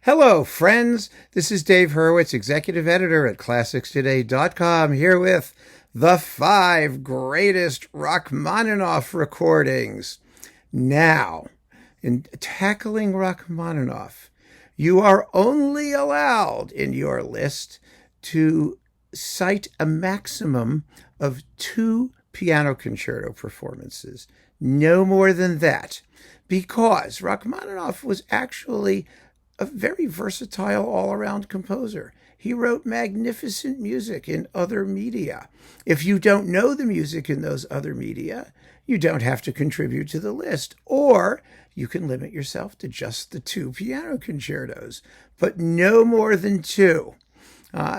Hello, friends. This is Dave Hurwitz, executive editor at ClassicsToday.com, here with the 5 greatest Rachmaninoff recordings. Now, in tackling Rachmaninoff, you are only allowed in your list to cite a maximum of 2 piano concerto performances. No more than that, because Rachmaninoff was actually a very versatile all-around composer. He wrote magnificent music in other media. If you don't know the music in those other media, you don't have to contribute to the list, or you can limit yourself to just the 2 piano concertos, but no more than 2.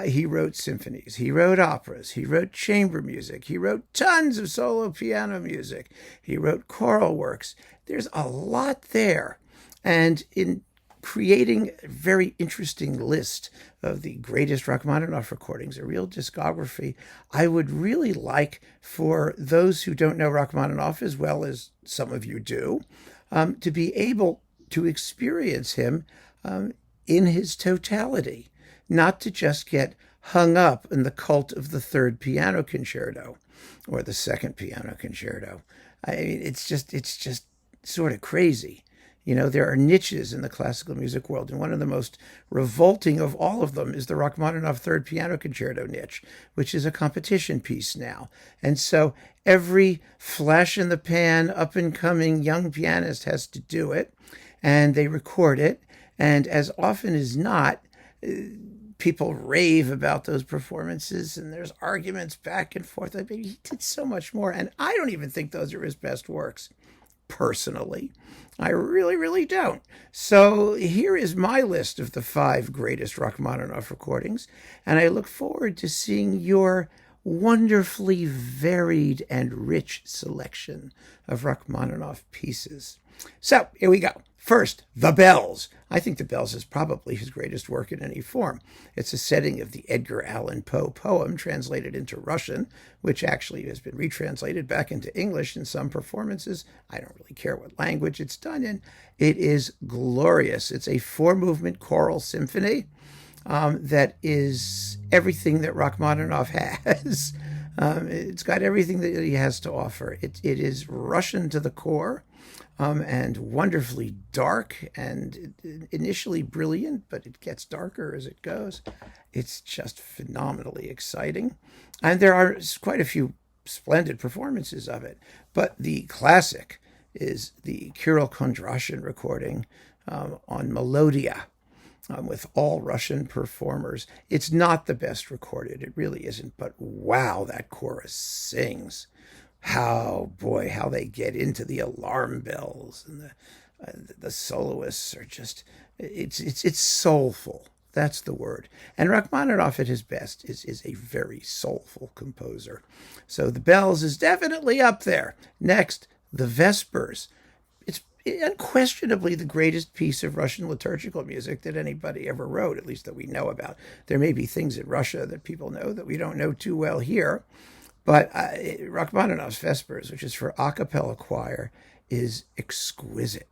He wrote symphonies, he wrote operas, he wrote chamber music, he wrote tons of solo piano music, he wrote choral works. There's a lot there. And in creating a very interesting list of the greatest Rachmaninoff recordings, a real discography, I would really like for those who don't know Rachmaninoff as well as some of you do, to be able to experience him in his totality, not to just get hung up in the cult of the 3rd piano concerto or the 2nd piano concerto. I mean, it's just sort of crazy. You know, there are niches in the classical music world, and one of the most revolting of all of them is the Rachmaninoff 3rd Piano Concerto niche, which is a competition piece now. And so every flash-in-the-pan, up-and-coming young pianist has to do it, and they record it. And as often as not, people rave about those performances, and there's arguments back and forth. I mean, he did so much more, and I don't even think those are his best works. Personally, I really, really don't. So here is my list of the 5 greatest Rachmaninoff recordings, and I look forward to seeing your wonderfully varied and rich selection of Rachmaninoff pieces. So here we go. First, The Bells. I think The Bells is probably his greatest work in any form. It's a setting of the Edgar Allan Poe poem translated into Russian, which actually has been retranslated back into English in some performances. I don't really care what language it's done in. It is glorious. It's a 4-movement choral symphony that is everything that Rachmaninoff has. It's got everything that he has to offer. It is Russian to the core. And wonderfully dark and initially brilliant, but it gets darker as it goes. It's just phenomenally exciting. And there are quite a few splendid performances of it. But the classic is the Kirill Kondrashin recording on Melodiya with all Russian performers. It's not the best recorded. It really isn't. But wow, that chorus sings. How they get into the alarm bells, and the soloists are just, it's soulful. That's the word. And Rachmaninoff at his best is a very soulful composer. So The Bells is definitely up there. Next, the Vespers. It's unquestionably the greatest piece of Russian liturgical music that anybody ever wrote, at least that we know about. There may be things in Russia that people know that we don't know too well here. But Rachmaninoff's Vespers, which is for a cappella choir, is exquisite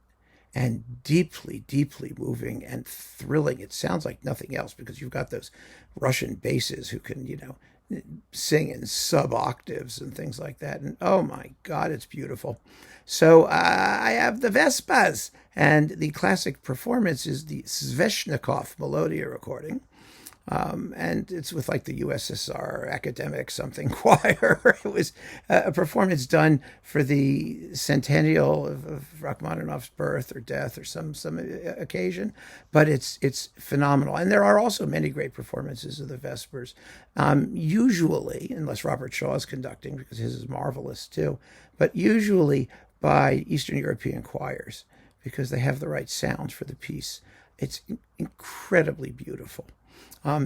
and deeply, deeply moving and thrilling. It sounds like nothing else because you've got those Russian basses who can, sing in sub-octaves and things like that. And oh my God, it's beautiful. So I have the Vespers, and the classic performance is the Sveshnikov Melodiya recording. And it's with like the USSR academic something choir. It was a performance done for the centennial of Rachmaninoff's birth or death or some occasion, but it's phenomenal. And there are also many great performances of the Vespers, usually, unless Robert Shaw is conducting, because his is marvelous too, but usually by Eastern European choirs, because they have the right sounds for the piece. It's incredibly beautiful.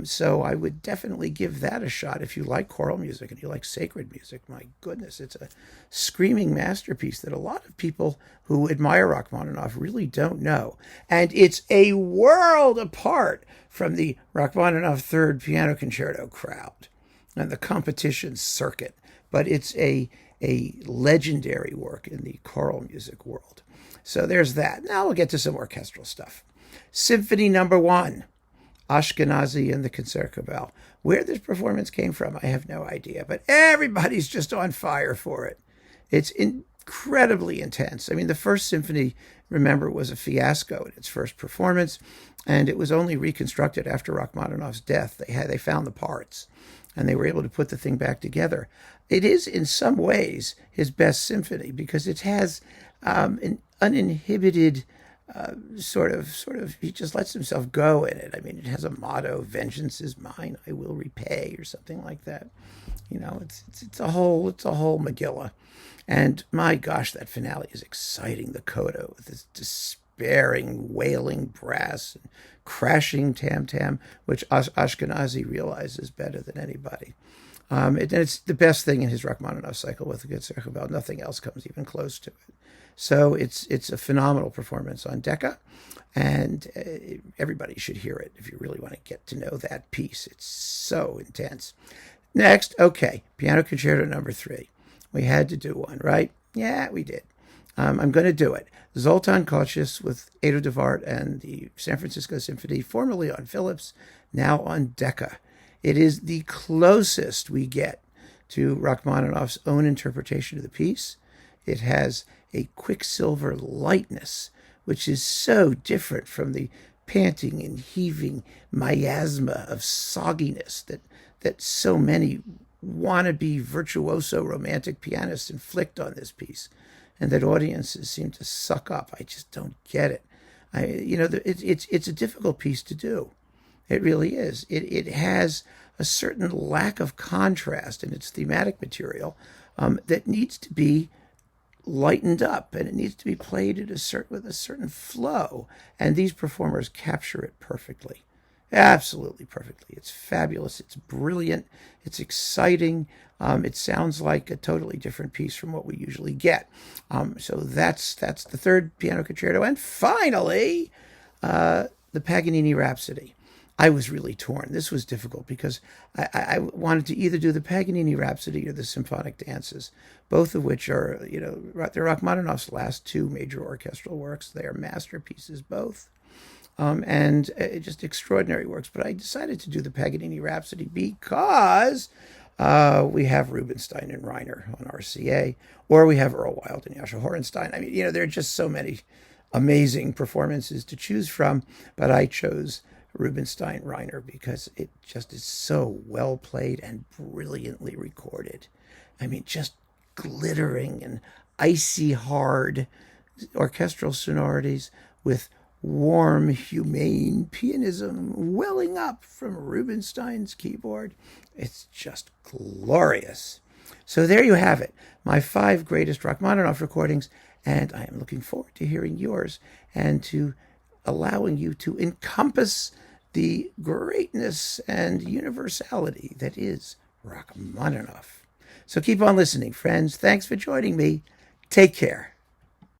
So I would definitely give that a shot if you like choral music and you like sacred music. My goodness, it's a screaming masterpiece that a lot of people who admire Rachmaninoff really don't know. And it's a world apart from the Rachmaninoff 3rd Piano Concerto crowd and the competition circuit. But it's a legendary work in the choral music world. So there's that. Now we'll get to some orchestral stuff. Symphony Number 1, Ashkenazy and the Concertgebouw. Where this performance came from, I have no idea, but everybody's just on fire for it. It's incredibly intense. I mean, the first symphony, remember, was a fiasco in its first performance, and it was only reconstructed after Rachmaninoff's death. They found the parts, and they were able to put the thing back together. It is, in some ways, his best symphony because it has an uninhibited sort of, he just lets himself go in it. I mean, it has a motto, "Vengeance is mine, I will repay," or something like that. You know, it's a whole Megillah. And my gosh, that finale is exciting. The coda with this despairing, wailing brass and crashing tam-tam, which Ashkenazy realizes better than anybody. And it's the best thing in his Rachmaninoff cycle with the Concertgebouw. Nothing else comes even close to it. So it's a phenomenal performance on Decca, and everybody should hear it if you really want to get to know that piece. It's so intense. Next, okay, Piano Concerto Number 3. We had to do one, right? Yeah, we did. I'm going to do it. Zoltan Kocsis with Edo de Waart and the San Francisco Symphony, formerly on Philips, now on Decca. It is the closest we get to Rachmaninoff's own interpretation of the piece. It has a quicksilver lightness, which is so different from the panting and heaving miasma of sogginess that so many wannabe virtuoso romantic pianists inflict on this piece, and that audiences seem to suck up. I just don't get it. It's a difficult piece to do. It really is. It has a certain lack of contrast in its thematic material that needs to be lightened up, and it needs to be played with a certain flow. And these performers capture it perfectly. Absolutely perfectly. It's fabulous. It's brilliant. It's exciting. It sounds like a totally different piece from what we usually get. So that's the third piano concerto. And finally, the Paganini Rhapsody. I was really torn. This was difficult because I wanted to either do the Paganini Rhapsody or the Symphonic Dances, both of which are, they're Rachmaninoff's last two major orchestral works. They are masterpieces, both. And just extraordinary works. But I decided to do the Paganini Rhapsody because we have Rubinstein and Reiner on RCA, or we have Earl Wild and Yasha Horenstein. I mean, there are just so many amazing performances to choose from, but I chose Rubinstein Reiner because it just is so well played and brilliantly recorded. I mean, just glittering and icy hard orchestral sonorities with warm, humane pianism welling up from Rubinstein's keyboard. It's just glorious. So there you have it, my 5 greatest Rachmaninoff recordings, and I am looking forward to hearing yours and to allowing you to encompass the greatness and universality that is Rachmaninoff. So keep on listening, friends. Thanks for joining me. Take care.